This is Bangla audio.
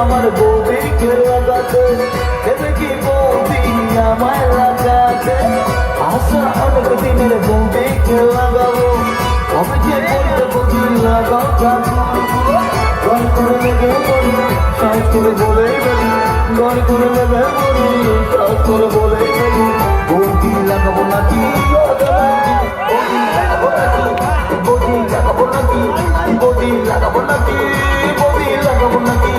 আমার বৌদিকে লাগাতে দেবে কি বৌদি আমায় লাগাতে আশা অনেক দিনের বৌদিকে লাগাবো আমি যে বলতে বৌদি লাগাও গল করে লেগে বলি সাজ করে বলে গেলি গল করে লেগে বলি সাজ করে বলে গেলি বৌদি লাগাবো নাকি বৌদি লাগাবো নাকি বৌদি লাগাবো নাকি বৌদি লাগাবো নাকি বৌদি লাগাবো নাকি